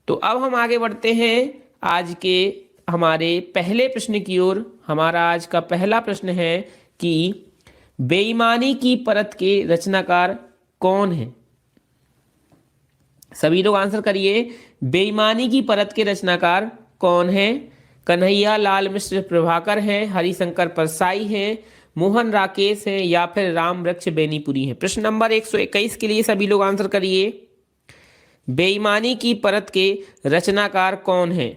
तो अब हम आगे बढ़ते हैं आज के हमारे पहले प्रश्न की ओर। हमारा आज का पहला प्रश्न है कि बेईमानी की परत के रचनाकार कौन है। सभी लोग आंसर करिए, बेईमानी की परत के रचनाकार कौन है। कन्हैया लाल मिश्र प्रभाकर हैं, हरिशंकर परसाई हैं, मोहन राकेश हैं या फिर राम वृक्ष बेनीपुरी हैं। प्रश्न नंबर 121 के लिए सभी लोग आंसर करिए, बेईमानी की परत के रचनाकार कौन है।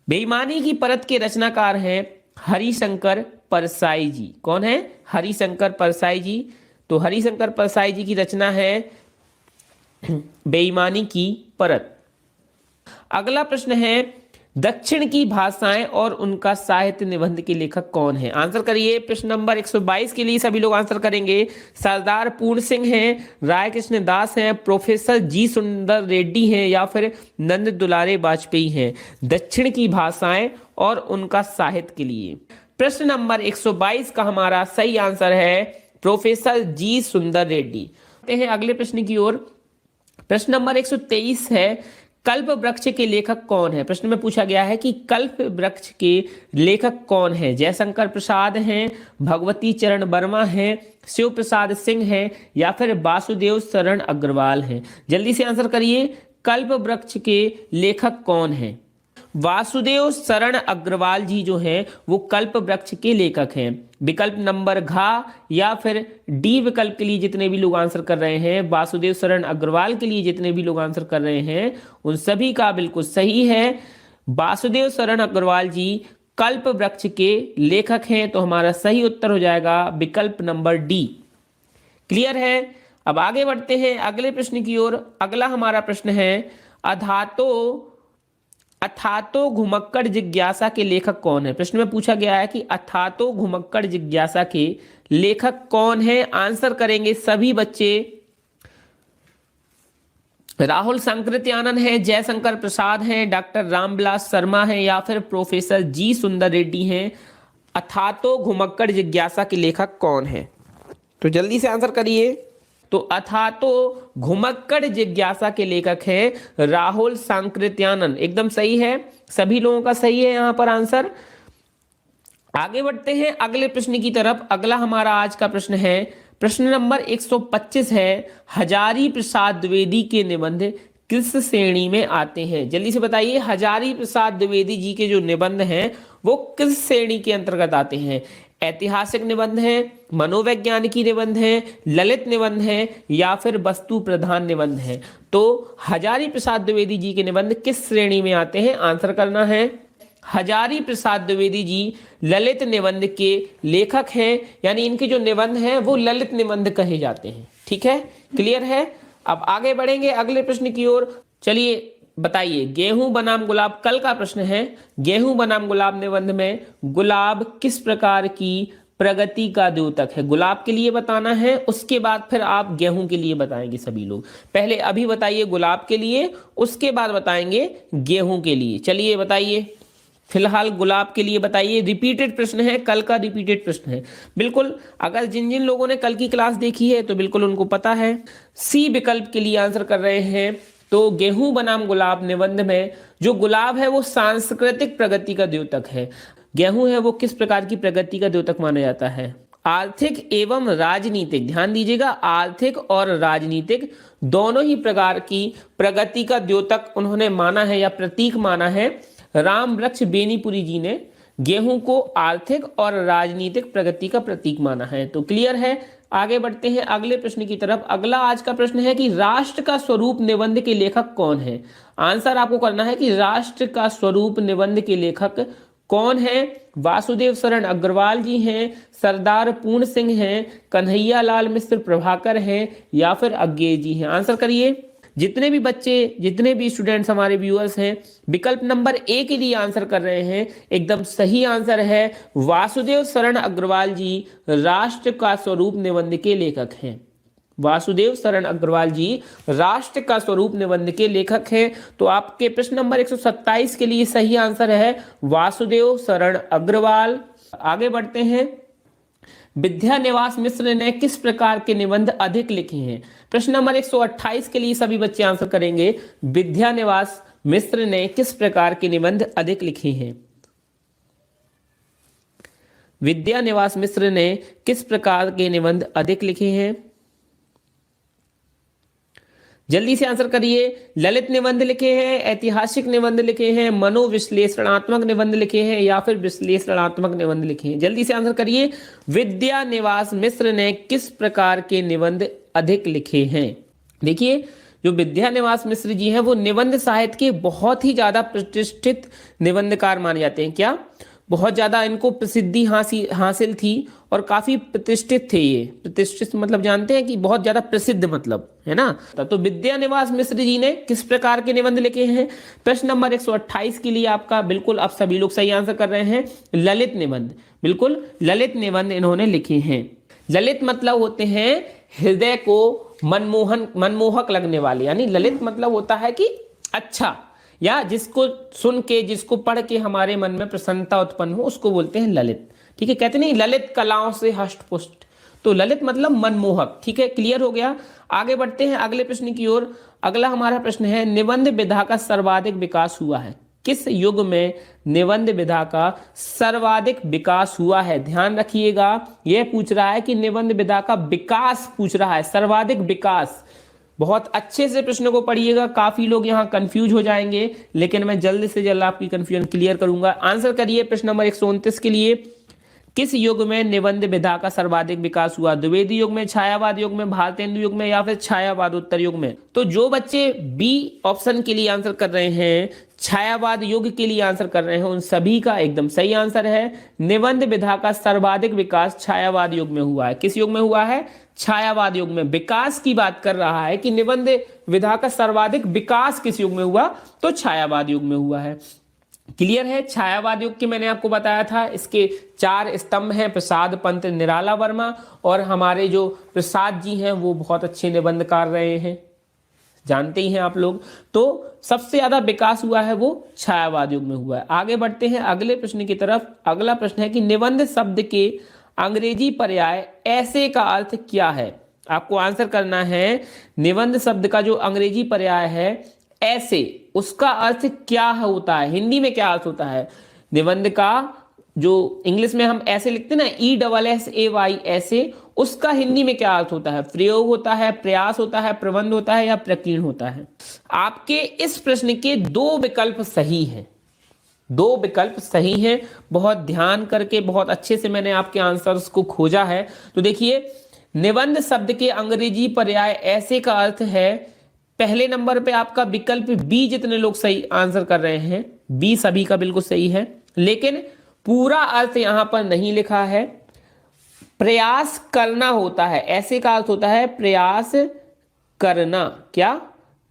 बेईमानी की परत के रचनाकार हैं हरिशंकर परसाई जी। कौन है? हरिशंकर परसाई जी। तो हरिशंकर परसाई जी की रचना है बेईमानी की परत। अगला प्रश्न है, दक्षिण की भाषाएं और उनका साहित्य निबंध के लेखक कौन है। आंसर करिए। प्रश्न नंबर 122 के लिए सभी लोग आंसर करेंगे। सरदार पूर्ण सिंह हैं, राय कृष्ण दास हैं, प्रोफेसर जी सुंदर रेड्डी हैं या फिर नंद दुलारे वाजपेयी हैं। दक्षिण की भाषाएं और उनका साहित्य के लिए प्रश्न नंबर 122 का हमारा सही आंसर है प्रोफेसर जी सुंदर रेड्डी। हैं अगले प्रश्न की ओर। प्रश्न नंबर 123 है, कल्प वृक्ष के लेखक कौन है। प्रश्न में पूछा गया है कि कल्प वृक्ष के लेखक कौन है। जयशंकर प्रसाद हैं, भगवती चरण वर्मा हैं, शिव प्रसाद सिंह हैं या फिर वासुदेव शरण अग्रवाल हैं। जल्दी से आंसर करिए, कल्प वृक्ष के लेखक कौन है। वासुदेव शरण अग्रवाल जी जो हैं वो कल्प वृक्ष के लेखक हैं। विकल्प नंबर घ या फिर डी विकल्प के लिए जितने भी लोग आंसर कर रहे हैं, वासुदेव शरण अग्रवाल के लिए जितने भी लोग आंसर कर रहे हैं, उन सभी का बिल्कुल सही है। वासुदेव शरण अग्रवाल जी कल्प वृक्ष के लेखक हैं। तो हमारा सही उत्तर हो जाएगा विकल्प नंबर डी। क्लियर है। अब आगे बढ़ते हैं अगले प्रश्न की ओर। अगला हमारा प्रश्न है, अथातो घुमक्कड़ जिज्ञासा के लेखक कौन है। प्रश्न में पूछा गया है कि अथातो घुमक्कड़ जिज्ञासा के लेखक कौन है। आंसर करेंगे सभी बच्चे। राहुल सांकृत्यानंद है, जयशंकर प्रसाद हैं, डॉक्टर रामविलास शर्मा हैं या फिर प्रोफेसर जी सुंदर रेड्डी हैं। अथातो घुमक्कड़ जिज्ञासा के लेखक कौन है, तो जल्दी से आंसर करिए। तो अथातो घुमक्कड़ जिज्ञासा के लेखक हैं राहुल सांकृत्यानंद। एकदम सही है, सभी लोगों का सही है यहां पर आंसर। आगे बढ़ते हैं अगले प्रश्न की तरफ। अगला हमारा आज का प्रश्न है, प्रश्न नंबर 125 है, हजारी प्रसाद द्विवेदी के निबंध किस श्रेणी में आते हैं। जल्दी से बताइए, हजारी प्रसाद द्विवेदी जी के जो निबंध हैं वो किस श्रेणी के अंतर्गत आते हैं। ऐतिहासिक निबंध है, मनोवैज्ञानिकी निबंध है, ललित निबंध है या फिर वस्तु प्रधान निबंध है। तो हजारी प्रसाद द्विवेदी जी के निबंध किस श्रेणी में आते हैं, आंसर करना है। हजारी प्रसाद द्विवेदी जी ललित निबंध के लेखक हैं, यानी इनके जो निबंध हैं वो ललित निबंध कहे जाते हैं। ठीक है, क्लियर है। अब आगे बढ़ेंगे अगले प्रश्न की ओर। चलिए बताइए, गेहूं बनाम गुलाब कल का प्रश्न है। गेहूं बनाम गुलाब निबंध में गुलाब किस प्रकार की प्रगति का द्योतक है। गुलाब के लिए बताना है, उसके बाद फिर आप गेहूं के लिए बताएंगे सभी लोग। पहले अभी बताइए गुलाब के लिए, उसके बाद बताएंगे गेहूं के लिए। चलिए बताइए, फिलहाल गुलाब के लिए बताइए। रिपीटेड प्रश्न है, कल का रिपीटेड प्रश्न है बिल्कुल। अगर जिन जिन लोगों ने कल की क्लास देखी है तो बिल्कुल उनको पता है। सी विकल्प के लिए आंसर कर रहे हैं। तो गेहूं बनाम गुलाब निबंध में जो गुलाब है वो सांस्कृतिक प्रगति का द्योतक है। गेहूं है वो किस प्रकार की प्रगति का द्योतक माना जाता है, आर्थिक एवं राजनीतिक। ध्यान दीजिएगा, आर्थिक और राजनीतिक दोनों ही प्रकार की प्रगति का द्योतक उन्होंने माना है या प्रतीक माना है। राम वृक्ष बेनीपुरी जी ने गेहूं को आर्थिक और राजनीतिक प्रगति का प्रतीक माना है। तो क्लियर है। आगे बढ़ते हैं अगले प्रश्न की तरफ। अगला आज का प्रश्न है कि राष्ट्र का स्वरूप निबंध के लेखक कौन है। आंसर आपको करना है कि राष्ट्र का स्वरूप निबंध के लेखक कौन है। वासुदेव शरण अग्रवाल जी हैं, सरदार पूर्ण सिंह हैं, कन्हैया लाल मिश्र प्रभाकर हैं या फिर अज्ञे जी हैं। आंसर करिए। जितने भी बच्चे, जितने भी स्टूडेंट्स हमारे व्यूअर्स हैं, विकल्प नंबर ए के लिए आंसर कर रहे हैं, एकदम सही आंसर है। वासुदेव शरण अग्रवाल जी राष्ट्र का स्वरूप निबंध के लेखक हैं। वासुदेव शरण अग्रवाल जी राष्ट्र का स्वरूप निबंध के लेखक हैं। तो आपके प्रश्न नंबर 127 के लिए सही आंसर है वासुदेव शरण अग्रवाल। आगे बढ़ते हैं, विद्यानिवास मिश्र ने किस प्रकार के निबंध अधिक लिखे हैं। प्रश्न नंबर 128 के लिए सभी बच्चे आंसर करेंगे। विद्यानिवास मिश्र ने किस प्रकार के निबंध अधिक लिखे हैं? विद्यानिवास मिश्र ने किस प्रकार के निबंध अधिक लिखे हैं? जल्दी से आंसर करिए। ललित निबंध लिखे हैं, ऐतिहासिक निबंध लिखे हैं, मनोविश्लेषणात्मक निबंध लिखे हैं या फिर विश्लेषणात्मक निबंध लिखे हैं? जल्दी से आंसर करिए। विद्यानिवास मिश्र ने किस प्रकार के निबंध अधिक लिखे हैं? देखिए, जो विद्यानिवास मिश्र जी हैं वो निबंध साहित्य के बहुत ही ज्यादा प्रतिष्ठित निबंधकार माने जाते हैं। क्या? बहुत ज्यादा इनको प्रसिद्धि हासिल थी और काफी प्रतिष्ठित थे। ये प्रतिष्ठित मतलब जानते हैं कि बहुत ज्यादा प्रसिद्ध, मतलब है ना। तो विद्यानिवास मिश्र जी ने किस प्रकार के निबंध लिखे हैं? प्रश्न नंबर 128 के लिए आपका बिल्कुल आप सभी लोग सही आंसर कर रहे हैं। ललित निबंध, बिल्कुल ललित निबंध इन्होंने लिखे हैं। ललित मतलब होते हैं हृदय को मनमोहक लगने वाले, यानी ललित मतलब होता है कि अच्छा, या जिसको सुन के, जिसको पढ़ के हमारे मन में प्रसन्नता उत्पन्न हो, उसको बोलते हैं ललित। ठीक है, कहते नहीं ललित कलाओं से हष्ट पुष्ट, तो ललित मतलब मनमोहक। ठीक है, क्लियर हो गया। आगे बढ़ते हैं अगले प्रश्न की ओर। अगला हमारा प्रश्न है, निबंध विधा का सर्वाधिक विकास हुआ है? किस युग में निबंध विधा का सर्वाधिक विकास हुआ है? ध्यान रखिएगा, यह पूछ रहा है कि निबंध विधा का विकास पूछ रहा है, सर्वाधिक विकास। बहुत अच्छे से प्रश्न को पढ़िएगा, काफी लोग यहाँ कंफ्यूज हो जाएंगे, लेकिन मैं जल्द से जल्द आपकी कंफ्यूजन क्लियर करूंगा। आंसर करिए प्रश्न नंबर 129 के लिए। किस युग में निबंध विधा का सर्वाधिक विकास हुआ? द्विवेदी युग में, छायावाद युग में, भारतेंदु युग में या फिर छायावादोत्तर युग में? तो जो बच्चे बी ऑप्शन के लिए आंसर कर रहे हैं, छायावाद युग के लिए आंसर कर रहे हैं, उन सभी का एकदम सही आंसर है। निबंध विधा का सर्वाधिक विकास छायावाद युग में हुआ है। किस युग में हुआ है? छायावाद युग में। विकास की बात कर रहा है कि निबंध विधा का सर्वाधिक विकास किस युग में हुआ? तो छायावाद युग में हुआ है। क्लियर है। छायावाद युग की मैंने आपको बताया था, इसके 4 स्तंभ हैं, प्रसाद पंत, निराला वर्मा, और हमारे जो प्रसाद जी हैं वो बहुत अच्छे निबंधकार रहे हैं, जानते ही हैं आप लोग। तो सबसे ज्यादा विकास हुआ है वो छायावाद युग में हुआ है। आगे बढ़ते हैं अगले प्रश्न की तरफ। अगला प्रश्न है कि निबंध शब्द के अंग्रेजी पर्याय ऐसे का अर्थ क्या है? आपको आंसर करना है। निबंध शब्द का जो अंग्रेजी पर्याय है ऐसे, उसका अर्थ क्या होता है? हिंदी में क्या अर्थ होता है? निबंध का जो इंग्लिश में हम ऐसे लिखते हैं ना, ESSAY, ऐसे, उसका हिंदी में क्या अर्थ होता है? प्रयोग होता है, प्रयास होता है, प्रबंध होता है या प्रकीर्ण होता है? आपके इस प्रश्न के 2 विकल्प सही हैं, 2 विकल्प सही हैं। बहुत ध्यान करके, बहुत अच्छे से मैंने आपके आंसर्स को खोजा है। तो देखिए, निबंध शब्द के अंग्रेजी पर्याय ऐसे का अर्थ है, पहले नंबर पे आपका विकल्प बी, जितने लोग सही आंसर कर रहे हैं, बी सभी का बिल्कुल सही है, लेकिन पूरा अर्थ यहां पर नहीं लिखा है। प्रयास करना होता है, ऐसे का अर्थ होता है प्रयास करना। क्या?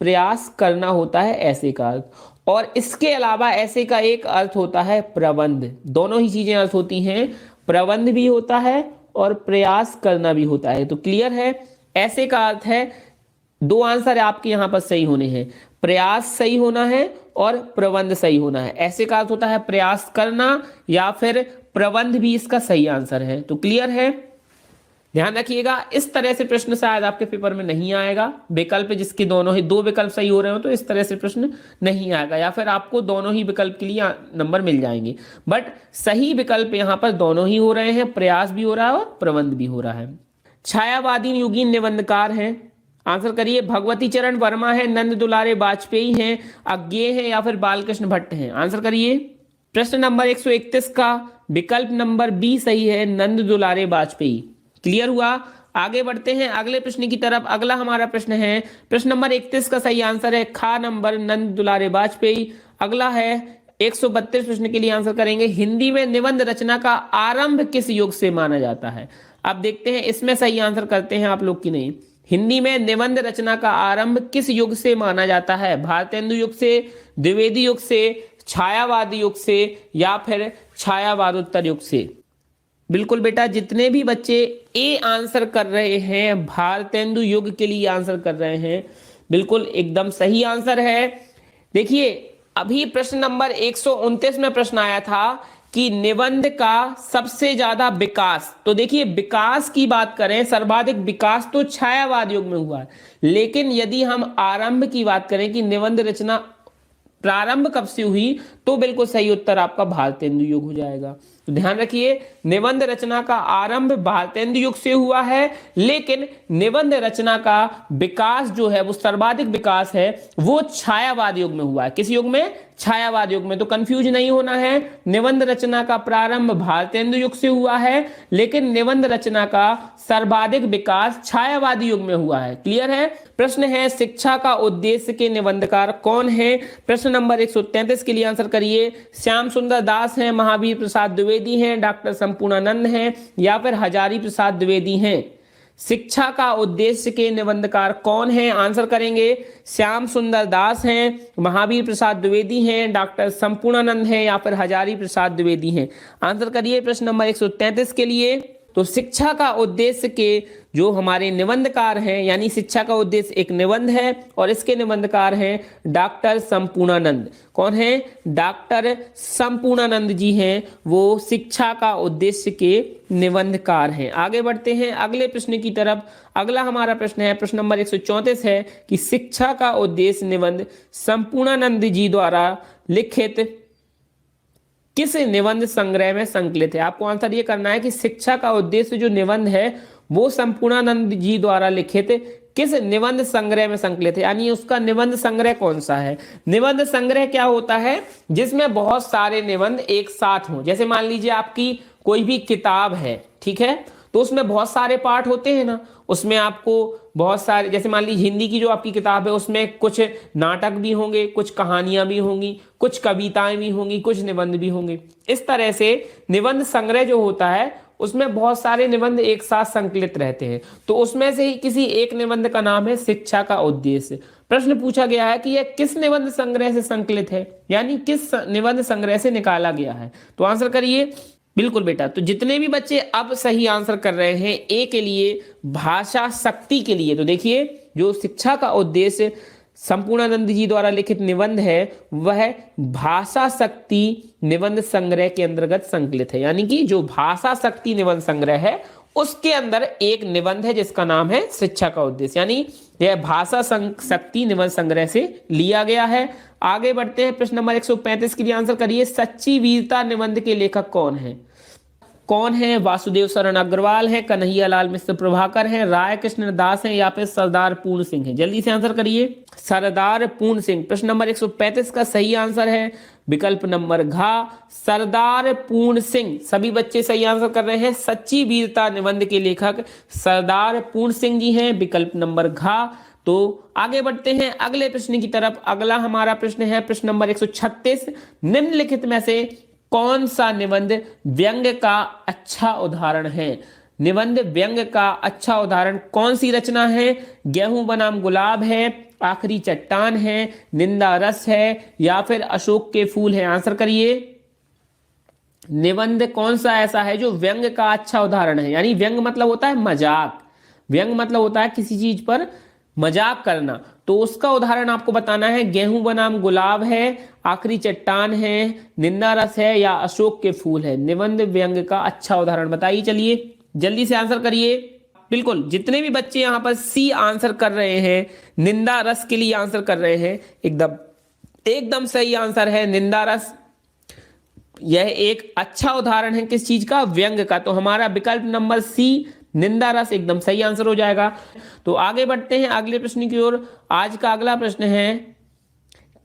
प्रयास करना होता है ऐसे का अर्थ। और इसके अलावा ऐसे का एक अर्थ होता है प्रबंध। दोनों ही चीजें अर्थ होती हैं, प्रबंध भी होता है और प्रयास करना भी होता है। तो क्लियर है, ऐसे का अर्थ है, 2 आंसर आपके यहां पर सही होने हैं, प्रयास सही होना है और प्रबंध सही होना है। ऐसे का अर्थ होता है प्रयास करना या फिर प्रबंध भी इसका सही आंसर है। तो क्लियर है, ध्यान रखिएगा। इस तरह से प्रश्न शायद आपके पेपर में नहीं आएगा, विकल्प जिसके दोनों ही 2 विकल्प सही हो रहे हो तो इस तरह से प्रश्न नहीं आएगा, या फिर आपको दोनों ही विकल्प के लिए नंबर मिल जाएंगे। बट सही विकल्प यहाँ पर दोनों ही हो रहे हैं, प्रयास भी हो रहा है और प्रबंध भी हो रहा है। छायावादी युगीन निबंधकार हैं, आंसर करिए। भगवती चरण वर्मा है, नंद दुलारे वाजपेयी हैं, अज्ञेय हैं या फिर बालकृष्ण भट्ट हैं? आंसर करिए। प्रश्न नंबर 131 का विकल्प नंबर बी सही है, नंद दुलारे वाजपेयी। क्लियर हुआ। आगे बढ़ते हैं अगले प्रश्न की तरफ। अगला हमारा प्रश्न है, प्रश्न नंबर 31 का सही आंसर है खा नंबर, नंद दुलारे वाजपेयी। अगला है 132 प्रश्न के लिए आंसर करेंगे, हिंदी में निबंध रचना का आरंभ किस युग से माना जाता है? अब देखते हैं इसमें सही आंसर करते हैं आप लोग की नहीं। हिंदी में निबंध रचना का आरंभ किस युग से माना जाता है? भारतेंदु युग से, द्विवेदी युग से, छायावादी युग से या फिर छायावादोत्तर युग से? बिल्कुल बेटा, जितने भी बच्चे ए आंसर कर रहे हैं, भारतेंदु युग के लिए आंसर कर रहे हैं, बिल्कुल एकदम सही आंसर है। देखिए, अभी प्रश्न नंबर 129 में प्रश्न आया था कि निबंध का सबसे ज्यादा विकास, तो देखिए विकास की बात करें, सर्वाधिक विकास तो छायावाद युग में हुआ है, लेकिन यदि हम आरंभ की बात करें कि निबंध रचना प्रारंभ कब से हुई, तो बिल्कुल सही उत्तर आपका भारतेंदु युग हो जाएगा। तो ध्यान रखिए, निबंध रचना का आरंभ भारतेंदु युग से हुआ है, लेकिन निबंध रचना का विकास जो है, वो सर्वाधिक विकास है, वो छायावाद युग में हुआ है। किस युग में? छायावाद युग में। तो कंफ्यूज नहीं होना है, निबंध रचना का प्रारंभ भारतेंदु युग से हुआ है, लेकिन निबंध रचना का सर्वाधिक विकास छायावादी युग में हुआ है। क्लियर है? प्रश्न है, शिक्षा का उद्देश्य के निबंधकार कौन है? प्रश्न नंबर 133 के लिए आंसर करिए। श्याम सुंदर दास हैं, महावीर प्रसाद द्विवेदी हैं, डॉक्टर संपूर्णानंद हैं, या फिर हजारी प्रसाद द्विवेदी हैं। शिक्षा का उद्देश्य के निबंधकार कौन है? आंसर करेंगे, श्याम सुंदर दास हैं, महावीर प्रसाद द्विवेदी हैं, डॉक्टर संपूर्णानंद हैं, या फिर हजारी प्रसाद द्विवेदी हैं। आंसर करिए प्रश्न नंबर 133 के लिए। तो शिक्षा का उद्देश्य के जो हमारे निबंधकार हैं, यानी शिक्षा का उद्देश्य एक निबंध है और इसके निबंधकार हैं डॉक्टर संपूर्णानंद। कौन है? डॉक्टर संपूर्णानंद जी हैं, वो शिक्षा का उद्देश्य के निबंधकार हैं। आगे बढ़ते हैं अगले प्रश्न की तरफ। अगला हमारा प्रश्न है, प्रश्न नंबर 134 है कि शिक्षा का उद्देश्य निबंध संपूर्णानंद जी द्वारा लिखित किस निबंध संग्रह में संकलित है? आपको आंसर ये करना है कि शिक्षा का उद्देश्य जो निबंध है वो संपूर्णानंद जी द्वारा लिखित किस निबंध संग्रह में संकलित है, यानी उसका निबंध संग्रह कौन सा है। निबंध संग्रह क्या होता है? जिसमें बहुत सारे निबंध एक साथ हों। जैसे मान लीजिए आपकी कोई भी किताब है, ठीक है, तो उसमें बहुत सारे पार्ट होते हैं ना, उसमें आपको बहुत सारे, जैसे मान लीजिए हिंदी की जो आपकी किताब है उसमें कुछ नाटक भी होंगे, कुछ कहानियां भी होंगी, कुछ कविताएं भी होंगी, कुछ निबंध भी होंगे। इस तरह से निबंध संग्रह जो होता है उसमें बहुत सारे निबंध एक साथ संकलित रहते हैं। तो उसमें से ही किसी एक निबंध का नाम है शिक्षा का उद्देश्य। प्रश्न पूछा गया है कि यह किस निबंध संग्रह से संकलित है, यानी किस निबंध संग्रह से निकाला गया है। तो आंसर करिए। बिल्कुल बेटा, तो जितने भी बच्चे अब सही आंसर कर रहे हैं ए के लिए, भाषा शक्ति के लिए, तो देखिए जो शिक्षा का उद्देश्य संपूर्णानंद जी द्वारा लिखित निबंध है वह भाषा शक्ति निबंध संग्रह के अंतर्गत संकलित है। यानी कि जो भाषा शक्ति निबंध संग्रह है उसके अंदर एक निबंध है जिसका नाम है शिक्षा का उद्देश्य, यानी यह भाषा शक्ति निबंध संग्रह से लिया गया है। आगे बढ़ते हैं, प्रश्न नंबर 135 के लिए आंसर करिए। सच्ची वीरता निबंध के लेखक कौन है? कौन है? वासुदेव शरण अग्रवाल है, कन्हैया लाल मिश्र प्रभाकर हैं, राय कृष्ण दास हैं, या फिर सरदार पूर्ण सिंह है। जल्दी से आंसर करिए। सरदार पूर्ण सिंह। प्रश्न नंबर 135 का सही आंसर है विकल्प नंबर घ, सरदार पूर्ण सिंह। सभी बच्चे सही आंसर कर रहे हैं। सच्ची वीरता निबंध के लेखक सरदार पूर्ण सिंह जी हैं, विकल्प नंबर घ। तो आगे बढ़ते हैं अगले प्रश्न की तरफ। अगला हमारा प्रश्न है प्रश्न नंबर 136। निम्नलिखित में से कौन सा निबंध व्यंग्य का अच्छा उदाहरण है? निबंध व्यंग्य का अच्छा उदाहरण कौन सी रचना है? गेहूं बनाम गुलाब है, आखिरी चट्टान है, निंदा रस है, या फिर अशोक के फूल है। आंसर करिए। निबंध कौन सा ऐसा है जो व्यंग्य का अच्छा उदाहरण है? यानी व्यंग्य मतलब होता है मजाक, व्यंग्य मतलब होता है किसी चीज पर मजाक करना। तो उसका उदाहरण आपको बताना है। गेहूं बनाम गुलाब है, आखिरी चट्टान है, निंदा रस है, या अशोक के फूल है। निबंध व्यंग्य का अच्छा उदाहरण बताइए। चलिए जल्दी से आंसर करिए। बिल्कुल, जितने भी बच्चे यहाँ पर सी आंसर कर रहे हैं, निंदा रस के लिए आंसर कर रहे हैं, एकदम सही आंसर है निंदा रस। यह एक अच्छा उदाहरण है किस चीज का? व्यंग्य का। तो हमारा विकल्प नंबर सी निंदा रस एकदम सही आंसर हो जाएगा। तो आगे बढ़ते हैं अगले प्रश्न की ओर। आज का अगला प्रश्न है,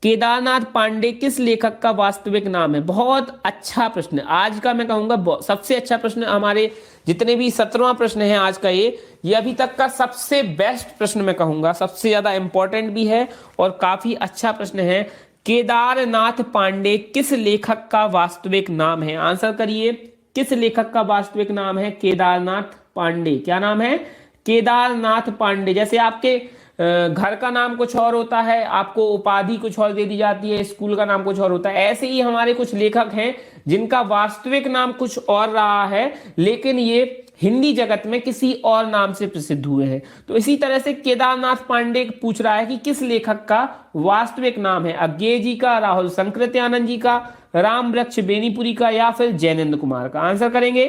केदारनाथ पांडे किस लेखक का वास्तविक नाम है? बहुत अच्छा प्रश्न आज का, मैं कहूंगा सबसे अच्छा प्रश्न। हमारे जितने भी 17वां प्रश्न है आज का, ये अभी तक का सबसे बेस्ट प्रश्न मैं कहूंगा, सबसे ज्यादा इंपॉर्टेंट भी है और काफी अच्छा प्रश्न है। केदारनाथ पांडे किस लेखक का वास्तविक नाम है? आंसर करिए। किस लेखक का वास्तविक नाम है केदारनाथ पांडे? क्या नाम है? केदारनाथ पांडे। जैसे आपके घर का नाम कुछ और होता है, आपको उपाधि कुछ और दे दी जाती है, स्कूल का नाम कुछ और होता है, ऐसे ही हमारे कुछ लेखक हैं जिनका वास्तविक नाम कुछ और रहा है, लेकिन ये हिंदी जगत में किसी और नाम से प्रसिद्ध हुए हैं। तो इसी तरह से केदारनाथ पांडे पूछ रहा है कि किस लेखक का वास्तविक नाम है? अज्ञेय जी का, राहुल संकृत्यानंद जी का, राम वृक्ष बेनीपुरी का, या फिर जैनेन्द्र कुमार का। आंसर करेंगे।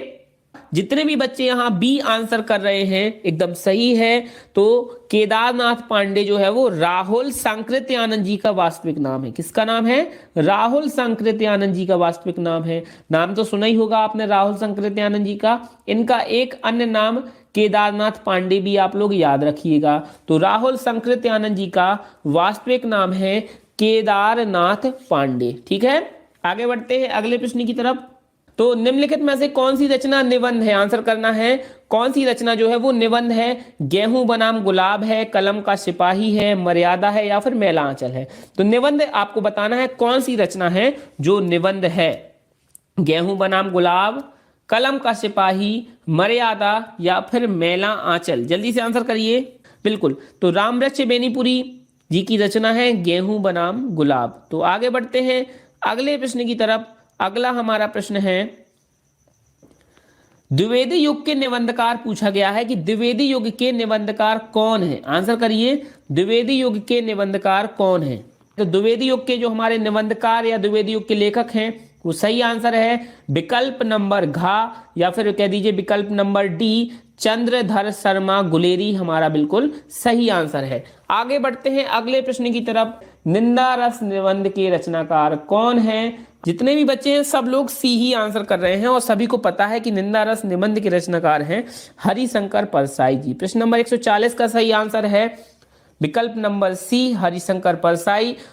जितने भी बच्चे यहाँ बी आंसर कर रहे हैं एकदम सही है। तो केदारनाथ पांडे जो है वो राहुल सांकृत्यानंद जी का वास्तविक नाम है। किसका नाम है? राहुल सांकृत्यानंद जी का वास्तविक नाम है। नाम तो सुना ही होगा आपने राहुल सांकृत्यानंद जी का। इनका एक अन्य नाम केदारनाथ पांडे भी आप लोग याद रखिएगा। तो राहुल सांकृत्यानंद जी का वास्तविक नाम है केदारनाथ पांडे। ठीक है, आगे बढ़ते हैं अगले प्रश्न की तरफ। तो निम्नलिखित में से कौन सी रचना निबंध है? आंसर करना है कौन सी रचना जो है वो निबंध है। गेहूं बनाम गुलाब है, कलम का सिपाही है, मर्यादा है या फिर मेला आंचल है। तो निबंध आपको बताना है कौन सी रचना है जो निबंध है। गेहूं बनाम गुलाब, कलम का सिपाही, मर्यादा या फिर मेला आंचल। जल्दी से आंसर करिए। बिल्कुल, तो रामवृक्ष बेनीपुरी जी की रचना है गेहूं बनाम गुलाब। तो आगे बढ़ते हैं अगले प्रश्न की तरफ। अगला हमारा प्रश्न है द्विवेदी युग के निबंधकार पूछा गया है कि द्विवेदी युग के निबंधकार कौन है? आंसर करिए, द्विवेदी युग के निबंधकार कौन है? तो द्विवेदी युग के जो हमारे निबंधकार या द्विवेदी युग के लेखक हैं वो सही आंसर है विकल्प नंबर घ या फिर कह दीजिए विकल्प नंबर डी चंद्रधर शर्मा गुलेरी हमारा बिल्कुल सही आंसर है। आगे बढ़ते हैं अगले प्रश्न की तरफ। निंदा रस निबंध के रचनाकार कौन है? जितने भी बच्चे हैं सब लोग सी ही आंसर कर रहे हैं और सभी को पता है कि निंदा रस निबंध के रचनाकार हैं हरिशंकर परसाई जी। प्रश्न नंबर 140 का सही आंसर है विकल्प नंबर सी हरिशंकर परसाई।